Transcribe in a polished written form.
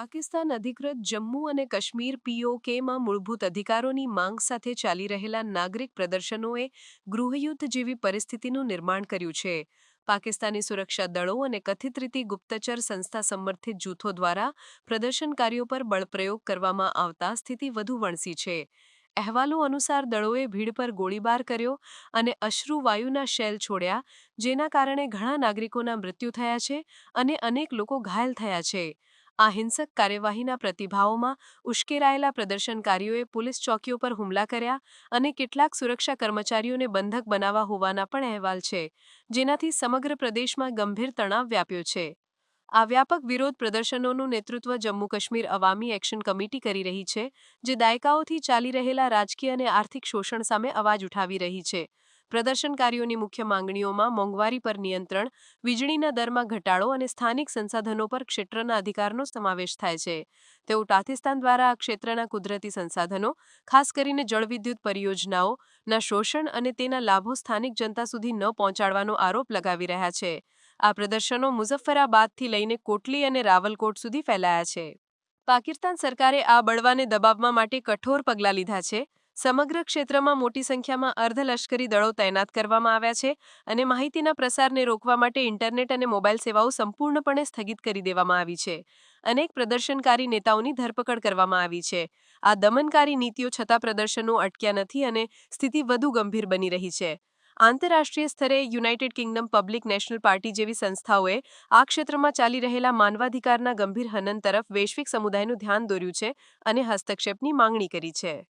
પાકિસ્તાન અધિકૃત જમ્મુ અને કાશ્મીર પીઓકેમાં મૂળભૂત અધિકારોની માંગ સાથે ચાલી રહેલા નાગરિક પ્રદર્શનોએ ગૃહયુદ્ધ જેવી પરિસ્થિતિનું નિર્માણ કર્યું છે. પાકિસ્તાની સુરક્ષા દળો અને કથિત રીતે ગુપ્તચર સંસ્થા સમર્થિત જૂથો દ્વારા પ્રદર્શનકારીઓ પર બળપ્રયોગ કરવામાં આવતા સ્થિતિ વધુ વણસી છે. અહેવાલો અનુસાર દળોએ ભીડ પર ગોળીબાર કર્યો અને અશ્રુવાયુના શેલ છોડ્યા, જેના કારણે ઘણા નાગરિકોના મૃત્યુ થયા છે અને અનેક લોકો ઘાયલ થયા છે. આ હિંસક કાર્યવાહીના પ્રતિભાવોમાં ઉશ્કેરાયેલા પ્રદર્શનકારીઓએ પોલીસ ચોકીઓ પર હુમલા કર્યા અને કેટલાક સુરક્ષા કર્મચારીઓને બંધક બનાવવા હોવાના પણ અહેવાલ છે, જેનાથી સમગ્ર પ્રદેશમાં ગંભીર તણાવ વ્યાપ્યો છે. આ વ્યાપક વિરોધ પ્રદર્શનોનું નેતૃત્વ જમ્મુ કાશ્મીર અવામી એક્શન કમિટી કરી રહી છે, જે દાયકાઓથી ચાલી રહેલા રાજકીય અને આર્થિક શોષણ સામે અવાજ ઉઠાવી રહી છે. પ્રદર્શનકારીઓની મુખ્ય માંગણીઓમાં મોંઘવારી પર નિયંત્રણ, વીજળીના દરમાં ઘટાડો અને સ્થાનિક સંસાધનો પર ક્ષેત્રના અધિકારનો સમાવેશ થાય છે. તેઓ પાકિસ્તાન દ્વારા આ ક્ષેત્રના કુદરતી સંસાધનો, ખાસ કરીને જળવિદ્યુત પરિયોજનાઓના શોષણ અને તેના લાભો સ્થાનિક જનતા સુધી ન પહોંચાડવાનો આરોપ લગાવી રહ્યા છે. આ પ્રદર્શનો મુઝફ્ફરાબાદથી લઈને કોટલી અને રાવલકોટ સુધી ફેલાયા છે. પાકિસ્તાન સરકારે આ બળવાને દબાવવા માટે કઠોર પગલાં લીધા છે. સમગ્ર ક્ષેત્રમાં મોટી સંખ્યામાં અર્ધલશ્કરી દળો તૈનાત કરવામાં આવ્યા છે અને માહિતીના પ્રસારને રોકવા માટે ઇન્ટરનેટ અને મોબાઈલ સેવાઓ સંપૂર્ણપણે સ્થગિત કરી દેવામાં આવી છે. અનેક પ્રદર્શનકારી નેતાઓની ધરપકડ કરવામાં આવી છે. આ દમનકારી નીતિઓ છતાં પ્રદર્શનો અટક્યા નથી અને સ્થિતિ વધુ ગંભીર બની રહી છે. આંતરરાષ્ટ્રીય સ્તરે United Kingdom public national party જેવી સંસ્થાઓએ આ ક્ષેત્રમાં ચાલી રહેલા માનવાધિકારના ગંભીર હનન તરફ વૈશ્વિક સમુદાયનું ધ્યાન દોર્યું છે અને હસ્તક્ષેપની માંગણી કરી છે.